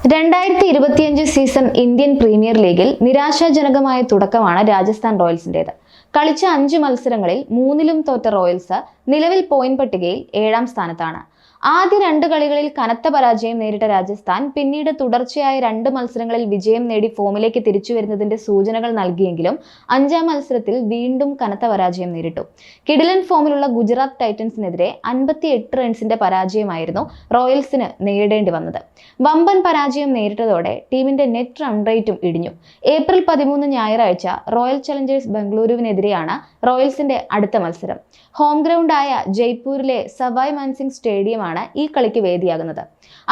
2025 season Indian premier ലീഗിൽ നിരാശാജനകമായ തുടക്കമാണ് രാജസ്ഥാൻ റോയൽസിന്റേത്. കളിച്ച 5 മത്സരങ്ങളിൽ 3ലും തോറ്റ റോയൽസ് നിലവിൽ പോയിന്റ് പട്ടികയിൽ 7ാം സ്ഥാനത്താണ്. ആദ്യ 2 കളികളിൽ കനത്ത പരാജയം നേരിട്ട രാജസ്ഥാൻ പിന്നീട് തുടർച്ചയായ 2 മത്സരങ്ങളിൽ വിജയം നേടി ഫോമിലേക്ക് തിരിച്ചു വരുന്നതിന്റെ സൂചനകൾ നൽകിയെങ്കിലും 5ാം മത്സരത്തിൽ വീണ്ടും കനത്ത പരാജയം നേരിട്ടു. കിടിലൻ ഫോമിലുള്ള ഗുജറാത്ത് ടൈറ്റൻസിനെതിരെ 58 റൺസിന്റെ പരാജയമായിരുന്നു റോയൽസിന് നേരിടേണ്ടി വന്നത്. വമ്പൻ പരാജയം നേരിട്ടതോടെ ടീമിന്റെ നെറ്റ് റൺ റേറ്റും ഇടിഞ്ഞു. ഏപ്രിൽ 13 ഞായറാഴ്ച റോയൽ ചലഞ്ചേഴ്സ് ബംഗളൂരുവിനെതിരെയാണ് റോയൽസിന്റെ അടുത്ത മത്സരം. ഹോം ഗ്രൗണ്ടായ ജയ്പൂരിലെ സവായ് മാൻസിംഗ് സ്റ്റേഡിയമാണ് ഈ കളിക്ക് വേദിയാകുന്നത്.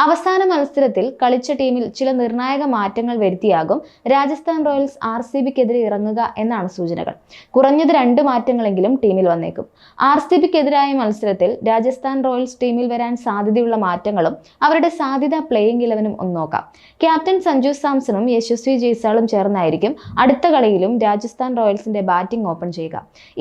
അവസാന മത്സരത്തിൽ കളിച്ച ടീമിൽ ചില നിർണായക മാറ്റങ്ങൾ വരുത്തിയാകും രാജസ്ഥാൻ റോയൽസ് RCBക്കെതിരെ ഇറങ്ങുക എന്നാണ് സൂചനകൾ. കുറഞ്ഞത് 2 മാറ്റങ്ങളെങ്കിലും ടീമിൽ വന്നേക്കും. RCBക്കെതിരായ മത്സരത്തിൽ രാജസ്ഥാൻ റോയൽസ് ടീമിൽ വരാൻ സാധ്യതയുള്ള മാറ്റങ്ങളും അവരുടെ സാധ്യത പ്ലേയിങ് 11 ഒന്ന് നോക്കാം. ക്യാപ്റ്റൻ സഞ്ജു സാംസണും യശസ്വി ജയ്സ്വാളും ചേർന്നായിരിക്കും അടുത്ത കളിയിലും രാജസ്ഥാൻ റോയൽസിന്റെ ബാറ്റിംഗ് ഓപ്പൺ ചെയ്യുക.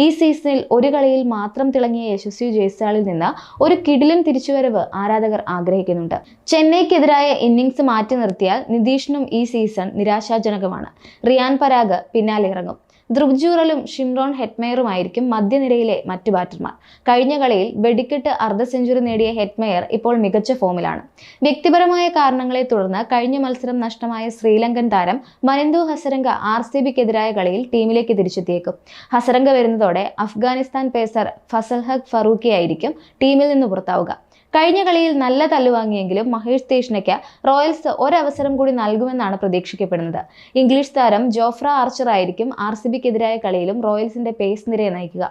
ഈ സീസണിൽ ഒരു കളിയിൽ മാത്രം തിളങ്ങിയ യശസ്വി ജയ്സ്വാളിൽ നിന്ന് ഒരു കിടിലൻ തിരിച്ചുവരവ് ആരാധകർ ആഗ്രഹിക്കുന്നുണ്ട്. ചെന്നൈക്കെതിരായ ഇന്നിംഗ്സ് മാറ്റി നിർത്തിയാൽ നിതീഷിനും ഈ സീസൺ നിരാശാജനകമാണ്. റിയാൻ പരാഗ് പിന്നാലെ ഇറങ്ങും. ധ്രുവ് ജൂറലും ഷിംറോൺ ഹെറ്റ്മെയറുമായിരിക്കും മധ്യനിരയിലെ മറ്റു ബാറ്റർമാർ. കഴിഞ്ഞ കളിയിൽ വെടിക്കെട്ട് അർദ്ധ സെഞ്ചുറി നേടിയ ഹെറ്റ്മെയർ ഇപ്പോൾ മികച്ച ഫോമിലാണ്. വ്യക്തിപരമായ കാരണങ്ങളെ തുടർന്ന് കഴിഞ്ഞ മത്സരം നഷ്ടമായ ശ്രീലങ്കൻ താരം മനിന്ദു ഹസരംഗ RCBക്കെതിരായ കളിയിൽ ടീമിലേക്ക് തിരിച്ചെത്തിയേക്കും. ഹസരംഗ വരുന്നതോടെ അഫ്ഗാനിസ്ഥാൻ പേസർ ഫസൽ ഹഖ് ഫറൂഖിയായിരിക്കും ടീമിൽ നിന്ന് പുറത്താവുക. കഴിഞ്ഞ കളിയിൽ നല്ല തല്ലുവാങ്ങിയെങ്കിലും മഹേഷ് തീഷ്ണയ്ക്ക് റോയൽസ് ഒരവസരം കൂടി നൽകുമെന്നാണ് പ്രതീക്ഷിക്കപ്പെടുന്നത്. ഇംഗ്ലീഷ് താരം ജോഫ്ര ആർച്ചർ ആയിരിക്കും RCBക്കെതിരായ കളിയിലും റോയൽസിന്റെ പേസ് നിരയെ നയിക്കുക.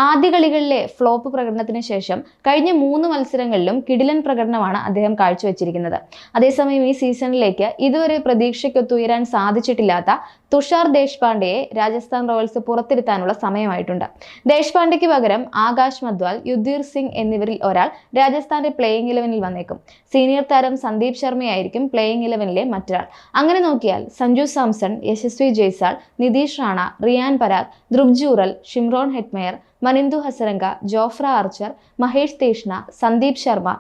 ആദ്യ കളികളിലെ ഫ്ലോപ്പ് പ്രകടനത്തിന് ശേഷം കഴിഞ്ഞ 3 മത്സരങ്ങളിലും കിടിലൻ പ്രകടനമാണ് അദ്ദേഹം കാഴ്ചവെച്ചിരിക്കുന്നത്. അതേസമയം ഈ സീസണിലേക്ക് ഇതുവരെ പ്രതീക്ഷയ്ക്കൊത്തുയരാൻ സാധിച്ചിട്ടില്ലാത്ത തുഷാർ ദേശ്പാണ്ഡെയെ രാജസ്ഥാൻ റോയൽസ് പുറത്തിരുത്താനുള്ള സമയമായിട്ടുണ്ട്. ദേശ്പാണ്ഡെയ്ക്ക് പകരം ആകാശ് മദ്വാൽ, യുദ്ധീർ സിംഗ് എന്നിവരിൽ ഒരാൾ രാജസ്ഥാന്റെ പ്ലേയിങ് 11 വന്നേക്കും. സീനിയർ താരം സന്ദീപ് ശർമ്മയായിരിക്കും പ്ലേയിങ് 11 മറ്റൊരാൾ. അങ്ങനെ നോക്കിയാൽ Sanju Samson, Yashasvi Jaiswal, Nitish Rana, Riyan Parag, Dhruv Jurel, Shimron Hetmyer, Wanindu Hasaranga, Jofra Archer, Maheesh Theekshana, Sandeep Sharma,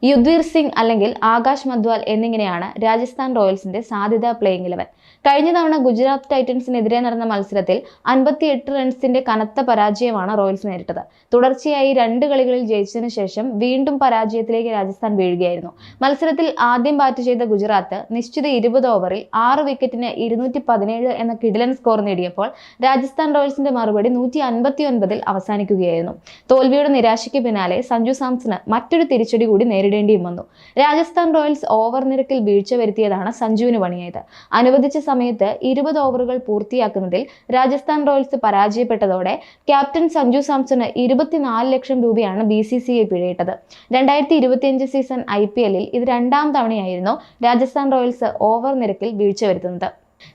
Yudhvir Singh അല്ലെങ്കിൽ ആകാശ് മദ്വാൽ എന്നിങ്ങനെയാണ് രാജസ്ഥാൻ റോയൽസിന്റെ സാധ്യത പ്ലേയിങ് 11. കഴിഞ്ഞ തവണ ഗുജറാത്ത് ടൈറ്റൻസിനെതിരെ നടന്ന മത്സരത്തിൽ 58 റൺസിന്റെ കനത്ത പരാജയമാണ് റോയൽസ് നേരിട്ടത്. തുടർച്ചയായി 2 കളികളിൽ ജയിച്ചതിനു ശേഷം വീണ്ടും പരാജയത്തിലേക്ക് രാജസ്ഥാൻ വീഴുകയായിരുന്നു. മത്സരത്തിൽ ആദ്യം ബാറ്റ് ചെയ്ത ഗുജറാത്ത് നിശ്ചിത 20 ഓവറിൽ 6 വിക്കറ്റിന് 217 എന്ന കിടിലൻ സ്കോർ നേടിയപ്പോൾ രാജസ്ഥാൻ റോയൽസിന്റെ മറുപടി 159 അവസാനിക്കുകയായിരുന്നു. തോൽവിയുടെ നിരാശയ്ക്ക് പിന്നാലെ സഞ്ജു സാംസണ് മറ്റൊരു തിരിച്ചടി കൂടി നേരിടേണ്ടിയും വന്നു. രാജസ്ഥാൻ റോയൽസ് ഓവർ നിരക്കിൽ വീഴ്ച വരുത്തിയതാണ് സഞ്ജുവിന് പണിയായത്. അനുവദിച്ച സമയത്ത് 20 ഓവറുകൾ പൂർത്തിയാക്കുന്നതിൽ രാജസ്ഥാൻ റോയൽസ് പരാജയപ്പെട്ടതോടെ ക്യാപ്റ്റൻ സഞ്ജു സാംസണ് 24 ലക്ഷം രൂപയാണ് BCCI പിഴയിട്ടത്. 2025 സീസൺ IPLൽ ഇത് 2ാം തവണയായിരുന്നു രാജസ്ഥാൻ റോയൽസ് ഓവർ നിരക്കിൽ വീഴ്ച വരുത്തുന്നത്.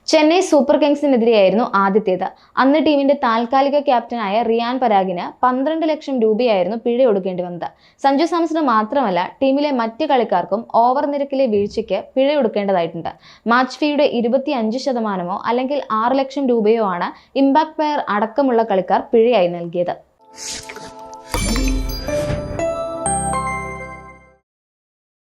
ചെന്നൈ സൂപ്പർ കിങ്സിനെതിരെയായിരുന്നു ആദ്യത്തേത്. അന്ന് ടീമിന്റെ താൽക്കാലിക ക്യാപ്റ്റനായ റിയാൻ പരാഗിന് 12 ലക്ഷം രൂപയായിരുന്നു പിഴ ഒടുക്കേണ്ടി വന്നത്. സഞ്ജു സാംസണ് മാത്രമല്ല ടീമിലെ മറ്റ് കളിക്കാർക്കും ഓവർ നിരക്കിലെ വീഴ്ചയ്ക്ക് പിഴ ഒടുക്കേണ്ടതായിട്ടുണ്ട്. മാച്ച് ഫീയുടെ 25% അല്ലെങ്കിൽ 6 ലക്ഷം രൂപയോ ആണ് ഇമ്പാക്ട് പ്ലെയർ അടക്കമുള്ള കളിക്കാർ പിഴയായി നൽകിയത്.